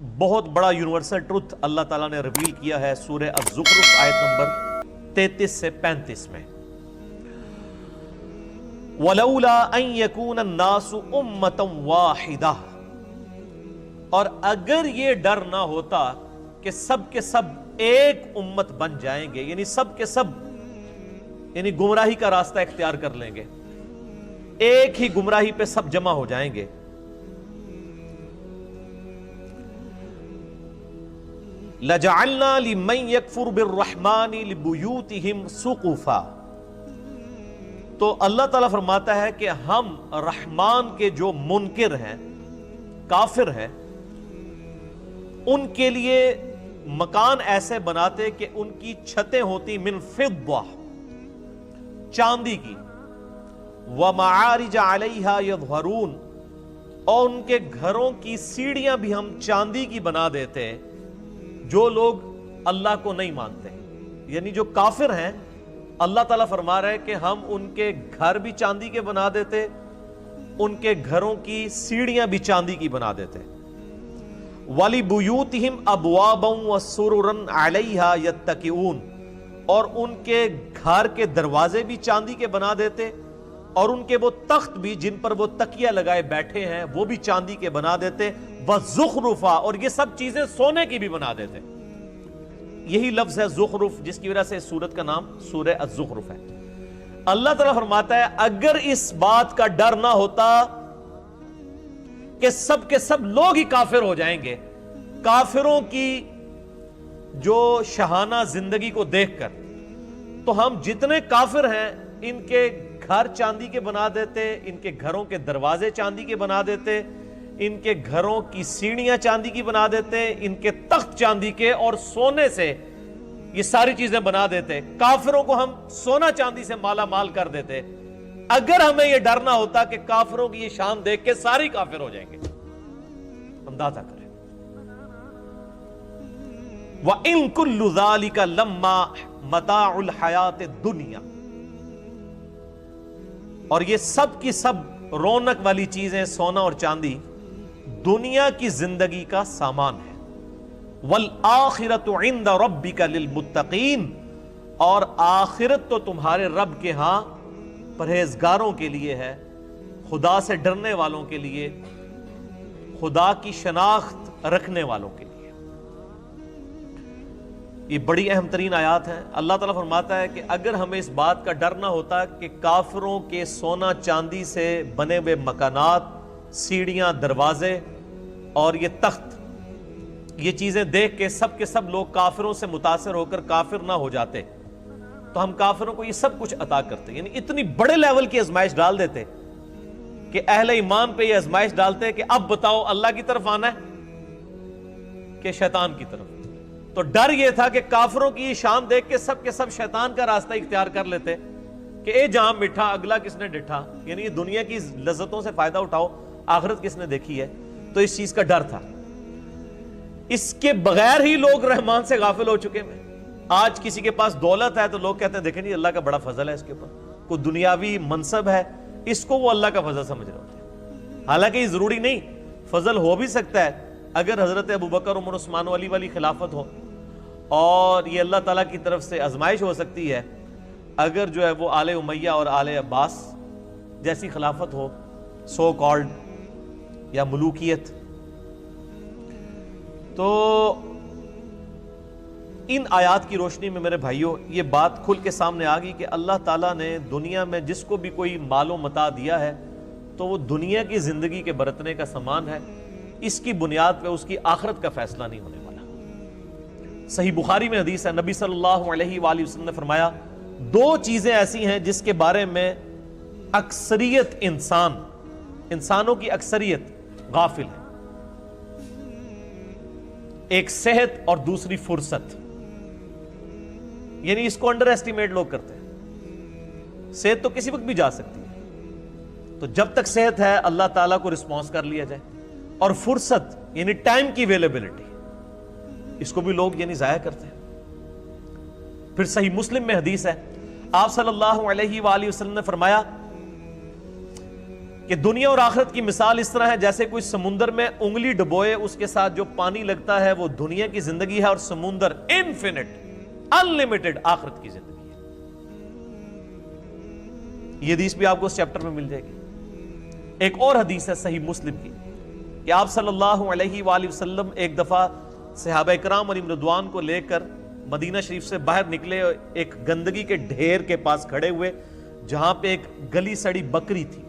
بہت بڑا universal truth اللہ تعالیٰ نے ریویل کیا ہے سورہ الزخرف آیت نمبر 33 سے 35 میں، وَلَوْلَا أَن يَكُونَ النَّاسُ أُمَّةً وَاحِدَةً، اور اگر یہ ڈر نہ ہوتا کہ سب کے سب ایک امت بن جائیں گے، یعنی سب کے سب یعنی گمراہی کا راستہ اختیار کر لیں گے، ایک ہی گمراہی پہ سب جمع ہو جائیں گے، لَجَعَلْنَا لِمَنْ يَكْفُرُ بِالرَّحْمَنِ لِبُيُوتِهِمْ سُقُفًا، تو اللہ تعالیٰ فرماتا ہے کہ ہم رحمان کے جو منکر ہیں، کافر ہیں، ان کے لیے مکان ایسے بناتے کہ ان کی چھتیں ہوتی من فضہ، چاندی کی، وَمَعَارِجَ عَلَيْهَا يَظْهَرُونَ، اور ان کے گھروں کی سیڑھیاں بھی ہم چاندی کی بنا دیتے جو لوگ اللہ کو نہیں مانتے، یعنی جو کافر ہیں اللہ تعالیٰ فرما رہے کہ ہم ان کے گھر بھی چاندی کے بنا دیتے، ان کے گھروں کی سیڑھیاں بھی چاندی کی بنا دیتے، وَلِبُيُوتِهِمْ أَبْوَابًا وَسُرُرًا عَلَيْهَا يَتَّكِئُونَ، اور ان کے گھر کے دروازے بھی چاندی کے بنا دیتے، اور ان کے وہ تخت بھی جن پر وہ تکیہ لگائے بیٹھے ہیں وہ بھی چاندی کے بنا دیتے، وَزُخْرُفًا، اور یہ سب چیزیں سونے کی بھی بنا دیتے۔ یہی لفظ ہے زخرف جس کی وجہ سے اس سورت کا نام سورہ الزخرف ہے۔ اللہ تعالیٰ فرماتا ہے اگر اس بات کا ڈر نہ ہوتا کہ سب کے سب لوگ ہی کافر ہو جائیں گے، کافروں کی جو شہانہ زندگی کو دیکھ کر، تو ہم جتنے کافر ہیں ان کے گھر چاندی کے بنا دیتے، ان کے گھروں کے دروازے چاندی کے بنا دیتے، ان کے گھروں کی سیڑھیاں چاندی کی بنا دیتے، ان کے تخت چاندی کے اور سونے سے یہ ساری چیزیں بنا دیتے، کافروں کو ہم سونا چاندی سے مالا مال کر دیتے، اگر ہمیں یہ ڈر نہ ہوتا کہ کافروں کی یہ شان دیکھ کے ساری کافر ہو جائیں گے۔ اندازہ کریں، وَإِن كُلُّ ذَلِكَ لَمَّا مَتَاعُ الْحَيَاةِ الدُّنْيَا، اور یہ سب کی سب رونق والی چیزیں سونا اور چاندی دنیا کی زندگی کا سامان ہے، وَالْآخِرَةُ عِنْدَ رَبِّكَ لِلْمُتَّقِينَ، اور آخرت تو تمہارے رب کے ہاں پرہیزگاروں کے لیے ہے، خدا سے ڈرنے والوں کے لیے، خدا کی شناخت رکھنے والوں کے لیے۔ یہ بڑی اہم ترین آیات ہیں۔ اللہ تعالیٰ فرماتا ہے کہ اگر ہمیں اس بات کا ڈر نہ ہوتا کہ کافروں کے سونا چاندی سے بنے ہوئے مکانات، سیڑھیاں، دروازے اور یہ تخت، یہ چیزیں دیکھ کے سب لوگ کافروں سے متاثر ہو کر کافر نہ ہو جاتے، تو ہم کافروں کو یہ سب کچھ عطا کرتے، یعنی اتنی بڑے لیول کی آزمائش ڈال دیتے کہ اہل ایمان پہ یہ آزمائش ڈالتے کہ اب بتاؤ اللہ کی طرف آنا ہے کہ شیطان کی طرف۔ تو ڈر یہ تھا کہ کافروں کی یہ شان دیکھ کے سب شیطان کا راستہ اختیار کر لیتے کہ اے جہاں مٹھا اگلا کس نے ڈٹھا، یعنی یہ دنیا کی لذتوں سے فائدہ اٹھاؤ، آخرت کس نے دیکھی ہے۔ تو اس چیز کا ڈر تھا، اس کے بغیر ہی لوگ رحمان سے غافل ہو چکے ہیں۔ آج کسی کے پاس دولت ہے تو لوگ کہتے ہیں دیکھیں جی اللہ کا بڑا فضل ہے اس کے اوپر، کوئی دنیاوی منصب ہے اس کو وہ اللہ کا فضل سمجھ رہے ہوتے ہیں، حالانکہ یہ ضروری نہیں، فضل ہو بھی سکتا ہے اگر حضرت ابوبکر عمر عثمان و علی والی خلافت ہو، اور یہ اللہ تعالیٰ کی طرف سے آزمائش ہو سکتی ہے اگر جو ہے وہ آل امیہ اور آل عباس جیسی خلافت ہو، سو کالڈ یا ملوکیت۔ تو ان آیات کی روشنی میں میرے بھائیوں یہ بات کھل کے سامنے آ گئی کہ اللہ تعالیٰ نے دنیا میں جس کو بھی کوئی مال و متاع دیا ہے تو وہ دنیا کی زندگی کے برتنے کا سامان ہے، اس کی بنیاد پہ اس کی آخرت کا فیصلہ نہیں ہونے والا۔ صحیح بخاری میں حدیث ہے، نبی صلی اللہ علیہ وآلہ وسلم نے فرمایا دو چیزیں ایسی ہیں جس کے بارے میں اکثریت انسانوں کی اکثریت غافل ہے، ایک صحت اور دوسری فرصت، یعنی اس کو انڈر ایسٹیمیٹ لوگ کرتے ہیں۔ صحت تو کسی وقت بھی جا سکتی ہے، تو جب تک صحت ہے اللہ تعالیٰ کو رسپانس کر لیا جائے، اور فرصت یعنی ٹائم کی اویلیبلٹی، اس کو بھی لوگ یعنی ضائع کرتے ہیں۔ پھر صحیح مسلم میں حدیث ہے، آپ صلی اللہ علیہ وآلہ وسلم نے فرمایا کہ دنیا اور آخرت کی مثال اس طرح ہے جیسے کوئی سمندر میں انگلی ڈبوئے، اس کے ساتھ جو پانی لگتا ہے وہ دنیا کی زندگی ہے، اور سمندر انفینٹ انلمیٹڈ آخرت کی زندگی ہے۔ یہ حدیث بھی آپ کو اس چیپٹر میں مل جائے گی۔ ایک اور حدیث ہے صحیح مسلم کی کہ آپ صلی اللہ علیہ وآلہ وسلم ایک دفعہ صحابہ اکرام علیہم رضوان کو لے کر مدینہ شریف سے باہر نکلے، ایک گندگی کے ڈھیر کے پاس کھڑے ہوئے جہاں پہ ایک گلی سڑی بکری تھی،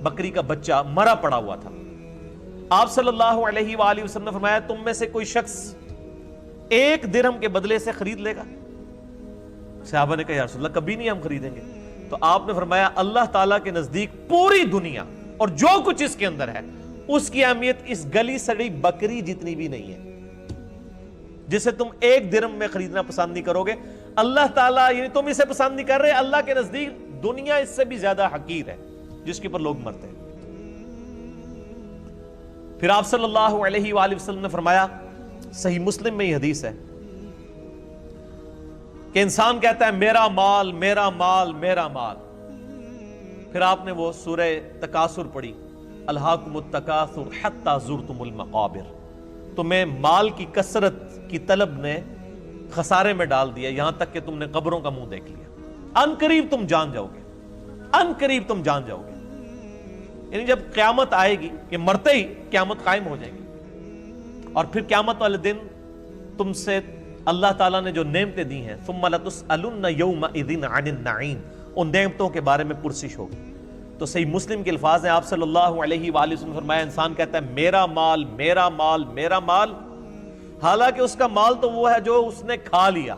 بکری کا بچہ مرا پڑا ہوا تھا۔ آپ صلی اللہ علیہ وآلہ وسلم نے فرمایا تم میں سے کوئی شخص 1 درہم کے بدلے سے خرید لے گا؟ صحابہ نے کہا یا رسول اللہ کبھی نہیں ہم خریدیں گے۔ تو آپ نے فرمایا اللہ تعالیٰ کے نزدیک پوری دنیا اور جو کچھ اس کے اندر ہے اس کی اہمیت اس گلی سڑی بکری جتنی بھی نہیں ہے، جسے تم 1 درہم میں خریدنا پسند نہیں کرو گے۔ اللہ تعالیٰ، یعنی تم اسے پسند نہیں کر رہے، اللہ کے نزدیک دنیا اس سے بھی زیادہ حقیر ہے جس کے پر لوگ مرتے ہیں۔ پھر آپ صلی اللہ علیہ وآلہ وسلم نے فرمایا، صحیح مسلم میں یہ حدیث ہے کہ انسان کہتا ہے میرا مال میرا مال میرا مال، پھر آپ نے وہ سورہ تکاثر پڑھی، الہاکم التکاثر حتی زرتم المقابر، تمہیں مال کی کثرت کی طلب نے خسارے میں ڈال دیا یہاں تک کہ تم نے قبروں کا منہ دیکھ لیا۔ ان قریب تم جان جاؤ گے، ان قریب تم جان جاؤ گے، یعنی جب قیامت آئے گی کہ مرتے ہی قیامت قائم ہو جائے گی، اور پھر قیامت والے دن تم سے اللہ تعالیٰ نے جو نعمتیں دی ہیں ثم لتسألن یومئذ عن النعیم، ان نعمتوں کے بارے میں پرسش ہوگی۔ تو صحیح مسلم کے الفاظ ہیں، آپ صلی اللہ علیہ وآلہ وسلم فرمایا انسان کہتا ہے میرا مال میرا مال میرا مال، حالانکہ اس کا مال تو وہ ہے جو اس نے کھا لیا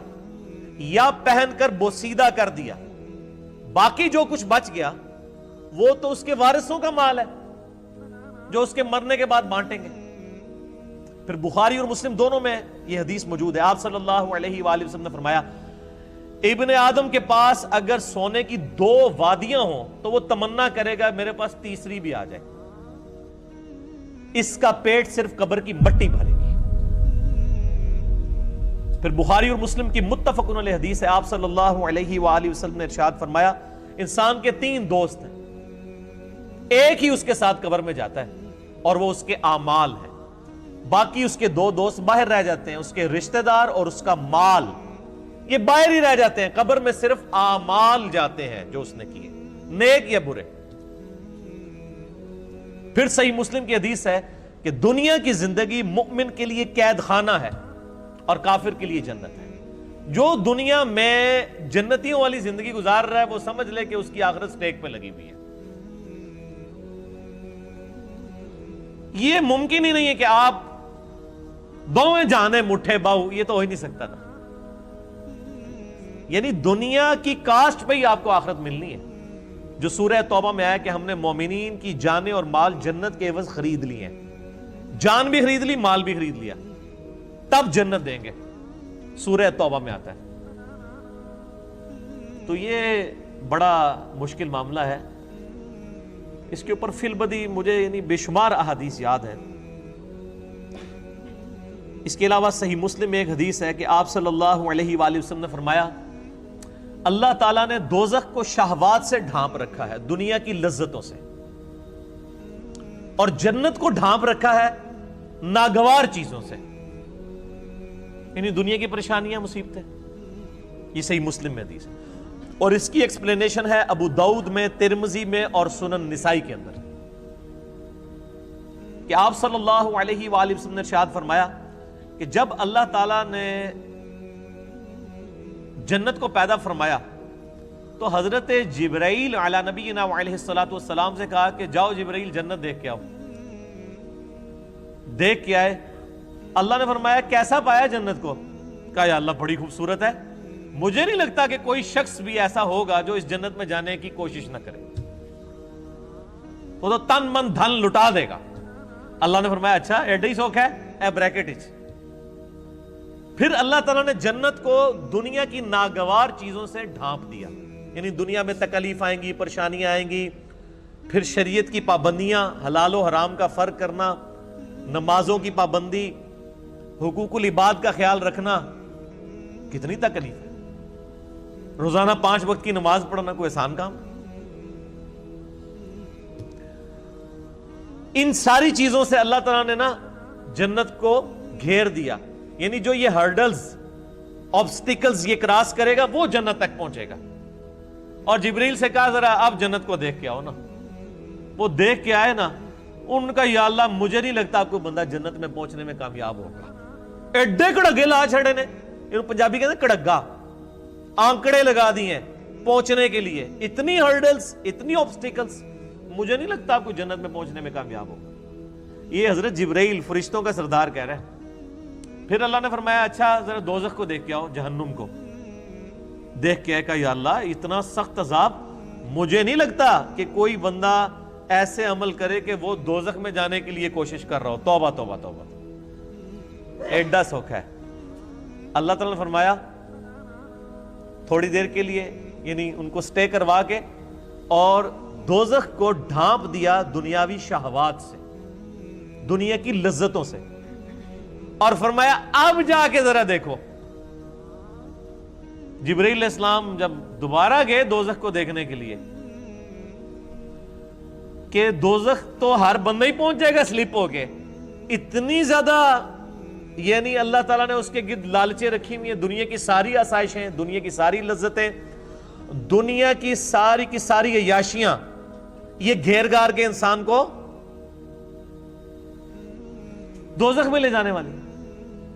یا پہن کر بوسیدہ کر دیا، باقی جو کچھ بچ گیا وہ تو اس کے وارثوں کا مال ہے جو اس کے مرنے کے بعد بانٹیں گے۔ پھر بخاری اور مسلم دونوں میں یہ حدیث موجود ہے، آپ صلی اللہ علیہ وآلہ وسلم نے فرمایا ابن آدم کے پاس اگر سونے کی 2 وادیاں ہوں تو وہ تمنا کرے گا میرے پاس تیسری بھی آ جائے، اس کا پیٹ صرف قبر کی مٹی بھرے گی۔ پھر بخاری اور مسلم کی متفق علیہ حدیث ہے، آپ صلی اللہ علیہ وآلہ وسلم نے ارشاد فرمایا انسان کے 3 دوست ہیں، ایک ہی اس کے ساتھ قبر میں جاتا ہے اور وہ اس کے اعمال ہیں، باقی اس کے 2 دوست باہر رہ جاتے ہیں، اس کے رشتہ دار اور اس کا مال، یہ باہر ہی رہ جاتے ہیں، قبر میں صرف اعمال جاتے ہیں جو اس نے کیے، نیک یا برے۔ پھر صحیح مسلم کی حدیث ہے کہ دنیا کی زندگی مؤمن کے لیے قید خانہ ہے اور کافر کے لیے جنت ہے۔ جو دنیا میں جنتیوں والی زندگی گزار رہا ہے وہ سمجھ لے کہ اس کی آخرت سٹیک پہ لگی ہوئی ہے۔ یہ ممکن ہی نہیں ہے کہ آپ دونوں جانے مٹھے باؤ، یہ تو ہو ہی نہیں سکتا تھا، یعنی دنیا کی کاسٹ پہ ہی آپ کو آخرت ملنی ہے، جو سورہ توبہ میں آیا کہ ہم نے مومنین کی جانیں اور مال جنت کے عوض خرید لیے ہیں، جان بھی خرید لی مال بھی خرید لیا، تب جنت دیں گے، سورہ توبہ میں آتا ہے۔ تو یہ بڑا مشکل معاملہ ہے، اس کے اوپر فی البدی مجھے یعنی بے شمار احادیث یاد ہیں۔ اس کے علاوہ صحیح مسلم میں ایک حدیث ہے کہ آپ صلی اللہ علیہ وآلہ وسلم نے فرمایا اللہ تعالیٰ نے دوزخ کو شہوات سے ڈھانپ رکھا ہے، دنیا کی لذتوں سے، اور جنت کو ڈھانپ رکھا ہے ناگوار چیزوں سے، یعنی دنیا کی پریشانیاں مصیبتیں۔ یہ صحیح مسلم میں حدیث ہے، اور اس کی ایکسپلینیشن ہے ابو داؤد میں، ترمذی میں اور سنن نسائی کے اندر، کہ آپ صلی اللہ علیہ وآلہ وسلم نے ارشاد فرمایا کہ جب اللہ تعالیٰ نے جنت کو پیدا فرمایا تو حضرت جبرائیل علی نبینا علیہ السلام سے کہا کہ جاؤ جبرائیل جنت دیکھ کے آؤ۔ دیکھ کے آئے، اللہ نے فرمایا کیسا پایا جنت کو؟ کہا یا اللہ بڑی خوبصورت ہے، مجھے نہیں لگتا کہ کوئی شخص بھی ایسا ہوگا جو اس جنت میں جانے کی کوشش نہ کرے، وہ تو تن من دھن لٹا دے گا۔ اللہ نے فرمایا اچھا ایڈا ہی سوکھ ہے، اے بریکٹ اچ۔ پھر اللہ تعالیٰ نے جنت کو دنیا کی ناگوار چیزوں سے ڈھانپ دیا، یعنی دنیا میں تکلیف آئیں گی، پریشانیاں آئیں گی، پھر شریعت کی پابندیاں، حلال و حرام کا فرق کرنا، نمازوں کی پابندی، حقوق العباد کا خیال رکھنا، کتنی تکلیف ہے۔ روزانہ 5 وقت کی نماز پڑھنا کوئی آسان کام؟ ان ساری چیزوں سے اللہ تعالیٰ نے نا جنت کو گھیر دیا. یعنی جو یہ ہرڈلز، آبسٹیکلز یہ کراس کرے گا وہ جنت تک پہنچے گا. اور جبریل سے کہا ذرا آپ جنت کو دیکھ کے آؤ نا. وہ دیکھ کے آئے نا, ان کا یا اللہ مجھے نہیں لگتا آپ کو بندہ جنت میں پہنچنے میں کامیاب ہوگا. ایڈے کڑگے لا چھڑے نے, پنجابی کہتے ہیں کڑگا, آنکڑے لگا دیے پہنچنے کے لیے. اتنی ہرڈلز, اتنی آبسٹیکلز, مجھے نہیں لگتا آپ کو جنت میں پہنچنے میں کامیاب ہوگا. یہ حضرت جبرائیل فرشتوں کا سردار کہہ رہے ہیں. پھر اللہ نے فرمایا اچھا ذرا دوزخ کو دیکھ کے آؤ, جہنم کو دیکھ کے آئے. کہا یا اللہ اتنا سخت عذاب, مجھے نہیں لگتا کہ کوئی بندہ ایسے عمل کرے کہ وہ دوزخ میں جانے کے لیے کوشش کر رہا ہو. توبہ توبہ توبہ, ایڈا سوکھا ہے. اللہ تعالیٰ نے فرمایا تھوڑی دیر کے لیے, یعنی ان کو سٹے کروا کے, اور دوزخ کو ڈھانپ دیا دنیاوی شہوات سے, دنیا کی لذتوں سے, اور فرمایا اب جا کے ذرا دیکھو. جبرائیل علیہ السلام جب دوبارہ گئے دوزخ کو دیکھنے کے لیے, کہ دوزخ تو ہر بندہ ہی پہنچ جائے گا سلپ ہو کے, اتنی زیادہ یعنی اللہ تعالیٰ نے اس کے گرد لالچیں رکھی ہوئی ہیں. دنیا کی ساری آسائشیں, دنیا کی ساری لذتیں, دنیا کی ساری عیاشیاں یہ گھیر گار کے انسان کو دوزخ میں لے جانے والی.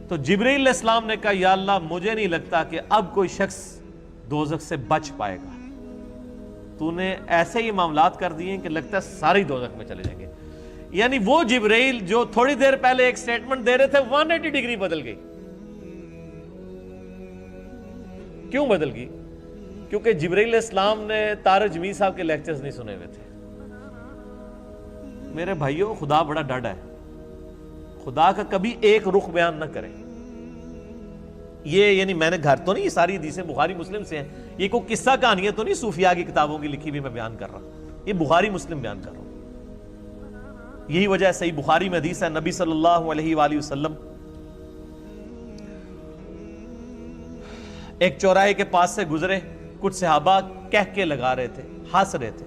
تو جبرائیل علیہ السلام نے کہا یا اللہ مجھے نہیں لگتا کہ اب کوئی شخص دوزخ سے بچ پائے گا. تو نے ایسے ہی معاملات کر دیے کہ لگتا ہے سارے دوزخ میں چلے جائیں گے. یعنی وہ جبرائیل جو تھوڑی دیر پہلے ایک سٹیٹمنٹ دے رہے تھے 180 ڈگری بدل گئی. کیوں بدل گئی؟ کیونکہ جبرائیل علیہ السلام نے طارق جمیل صاحب کے لیکچرز نہیں سنے ہوئے تھے. میرے بھائیوں, خدا بڑا ڈاڈا ہے, خدا کا کبھی ایک رخ بیان نہ کریں. یہ یعنی میں نے گھر تو نہیں, یہ ساری حدیثیں بخاری مسلم سے ہیں, یہ کوئی قصہ کہانیاں تو نہیں صوفیاء کی کتابوں کی لکھی بھی میں بیان کر رہا ہوں, یہ بخاری مسلم بیان کر رہا ہوں. یہی وجہ ہے صحیح بخاری میں حدیث ہے, نبی صلی اللہ علیہ وآلہ وسلم ایک چوراہے کے پاس سے گزرے, کچھ صحابہ کہہ کے لگا رہے تھے, ہنس رہے تھے.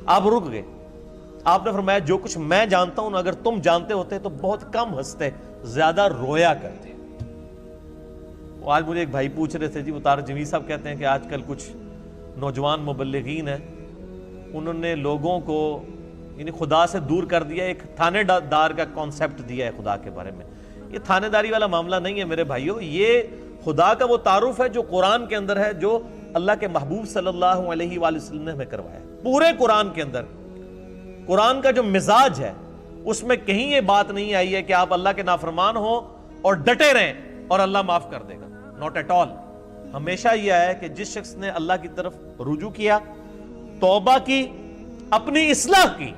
آپ رک گئے, آپ نے فرمایا جو کچھ میں جانتا ہوں اگر تم جانتے ہوتے تو بہت کم ہنستے, زیادہ رویا کرتے. آج مجھے ایک بھائی پوچھ رہے تھے جی, وہ طارق جمیل صاحب کہتے ہیں کہ آج کل کچھ نوجوان مبلغین ہیں, انہوں نے لوگوں کو یعنی خدا سے دور کر دیا, ایک تھانے دار کا کانسیپٹ دیا ہے خدا کے بارے میں. یہ تھانے داری والا معاملہ نہیں ہے میرے بھائیوں, یہ خدا کا وہ تعارف ہے جو قرآن کے اندر ہے, جو اللہ کے محبوب صلی اللہ علیہ وآلہ وسلم نے ہمیں کروایا. پورے قرآن کے اندر قرآن کا جو مزاج ہے اس میں کہیں یہ بات نہیں آئی ہے کہ آپ اللہ کے نافرمان ہو اور ڈٹے رہیں اور اللہ معاف کر دے گا. Not at all. ہمیشہ یہ ہے کہ جس شخص نے اللہ کی طرف رجوع کیا, توبہ کی, اپنی اصلاح کی,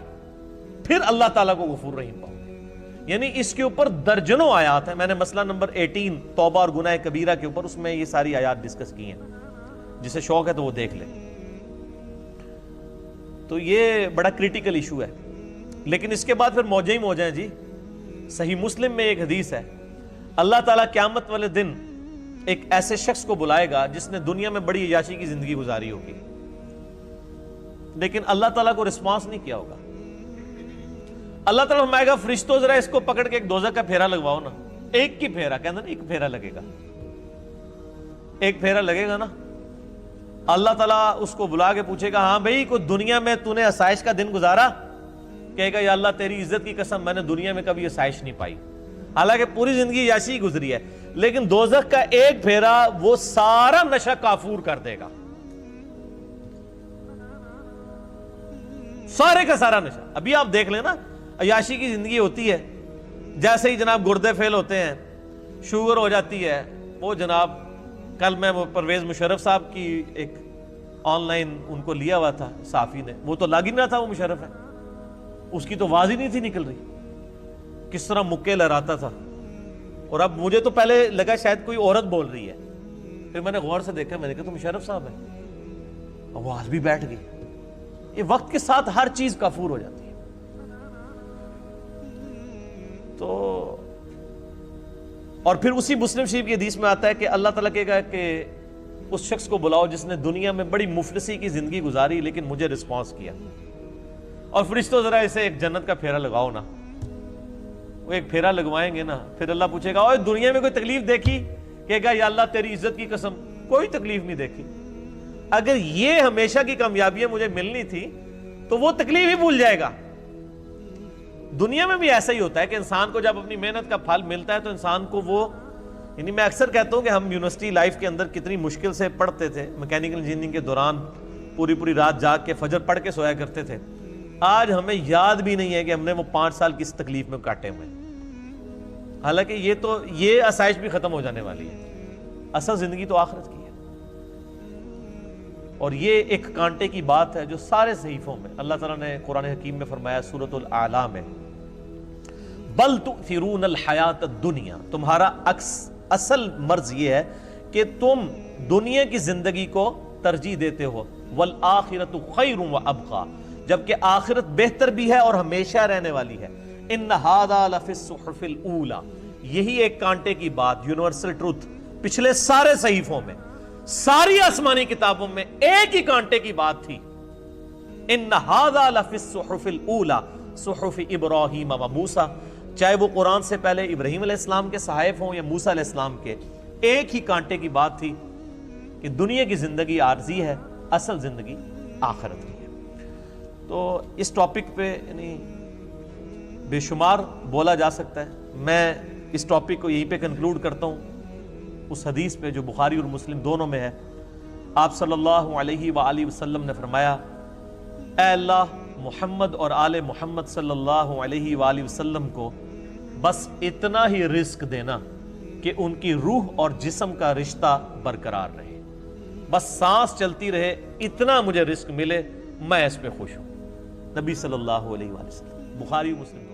پھر اللہ تعالیٰ کو غفور رحیم پاؤ گے. یعنی اس کے اوپر درجنوں آیات ہیں. میں نے مسئلہ نمبر 18 توبہ اور گناہ کبیرہ کے اوپر, اس میں یہ ساری آیات ڈسکس کی ہیں, جسے شوق ہے تو وہ دیکھ لے. تو یہ بڑا کریٹیکل ایشو ہے. لیکن اس کے بعد پھر موجیں ہی موجیں ہیں جی. صحیح مسلم میں ایک حدیث ہے, اللہ تعالیٰ قیامت والے دن ایک ایسے شخص کو بلائے گا جس نے دنیا میں بڑی عیاشی کی زندگی گزاری ہوگی, لیکن اللہ تعالیٰ کو رسپانس نہیں کیا ہوگا. اللہ تعالیٰ فرمائے گا فرشتوں ذرا اس کو پکڑ کے ایک دوزخ کا پھیرا لگواؤ نا. ایک کی پھیرا, کہنا نا ایک پھیرا لگے گا, ایک پھیرا لگے گا نا. اللہ تعالیٰ اس کو بلا کے پوچھے گا ہاں بھائی کوئی دنیا میں تو نے آسائش کا دن گزارا؟ کہے گا یا اللہ تیری عزت کی قسم میں نے دنیا میں کبھی آسائش نہیں پائی. حالانکہ پوری زندگی عیاشی گزری ہے, لیکن دوزخ کا ایک پھیرا وہ سارا نشہ کافور کر دے گا, سارے کا سارا نشہ. ابھی آپ دیکھ لیں نا, عیاشی کی زندگی ہوتی ہے, جیسے ہی جناب گردے فیل ہوتے ہیں, شوگر ہو جاتی ہے, وہ جناب کل میں وہ پرویز مشرف صاحب کی ایک آن لائن ان کو لیا ہوا تھا صحافی نے, وہ تو لگ ہی نہ تھا, وہ مشرف ہے, اس کی تو آواز ہی نہیں تھی نکل رہی, کس طرح مکے لہراتا تھا. اور اب مجھے تو پہلے لگا شاید کوئی عورت بول رہی ہے, پھر میں نے غور سے دیکھا, میں نے کہا تو مشرف صاحب ہے, آواز بھی بیٹھ گئی. یہ وقت کے ساتھ ہر چیز کافور ہو جاتی ہے. تو اور پھر اسی مسلم شریف کی حدیث میں آتا ہے کہ اللہ تعالیٰ کہے گا کہ اس شخص کو بلاؤ جس نے دنیا میں بڑی مفلسی کی زندگی گزاری لیکن مجھے رسپانس کیا, اور فرشتوں ذرا اسے ایک جنت کا پھیرا لگاؤ نا. وہ ایک پھیرا لگوائیں گے نا، پھر اللہ پوچھے گا اوے دنیا میں کوئی تکلیف دیکھی؟ کہے گا یا اللہ تیری عزت کی قسم کوئی تکلیف نہیں دیکھی۔ اگر یہ ہمیشہ کی کامیابیاں مجھے ملنی تھی تو وہ تکلیف ہی بھول جائے گا۔ دنیا میں بھی ایسا ہی ہوتا ہے کہ انسان کو جب اپنی محنت کا پھل ملتا ہے تو انسان کو وہ، یعنی میں اکثر کہتا ہوں کہ ہم یونیورسٹی لائف کے اندر کتنی مشکل سے پڑھتے تھے، میکینیکل انجینئرنگ کے دوران پوری رات جاگ کے فجر پڑھ کے سویا کرتے تھے، آج ہمیں یاد بھی نہیں ہے کہ ہم نے وہ 5 سال کس تکلیف میں کاٹے ہوئے ہیں۔ حالانکہ یہ آسائش بھی ختم ہو جانے والی ہے، اصل زندگی تو آخرت کی ہے۔ اور یہ ایک کانٹے کی بات ہے جو سارے صحیفوں میں اللہ تعالیٰ نے قرآن حکیم میں فرمایا سورۃ الاعلیٰ میں، بل تؤثرون الحیات الدنیا، تمہارا اصل مرض یہ ہے کہ تم دنیا کی زندگی کو ترجیح دیتے ہو، والآخرۃ خیر وابقیٰ، جبکہ آخرت بہتر بھی ہے اور ہمیشہ رہنے والی ہے۔ ان ھذا لفی الصحف الاولی، یہی ایک کانٹے کی بات، یونیورسل ٹروتھ، پچھلے سارے صحیفوں میں، ساری آسمانی کتابوں میں ایک ہی کانٹے کی بات تھی، ان ھذا لفی الصحف الاولی صحف ابراہیم و موسیٰ، چاہے وہ قرآن سے پہلے ابراہیم علیہ السلام کے صحائف ہوں یا موسیٰ علیہ السلام کے، ایک ہی کانٹے کی بات تھی کہ دنیا کی زندگی عارضی ہے، اصل زندگی آخرت کی ہے۔ تو اس ٹاپک پہ یعنی بے شمار بولا جا سکتا ہے، میں اس ٹاپک کو یہیں پہ کنکلوڈ کرتا ہوں اس حدیث پہ جو بخاری اور مسلم دونوں میں ہے۔ آپ صلی اللہ علیہ وآلہ وسلم نے فرمایا، اے اللہ محمد اور آل محمد صلی اللہ علیہ وآلہ وسلم کو بس اتنا ہی رزق دینا کہ ان کی روح اور جسم کا رشتہ برقرار رہے، بس سانس چلتی رہے، اتنا مجھے رزق ملے، میں اس پہ خوش ہوں۔ نبی صلی اللہ علیہ وآلہ وسلم، بخاری مسلم۔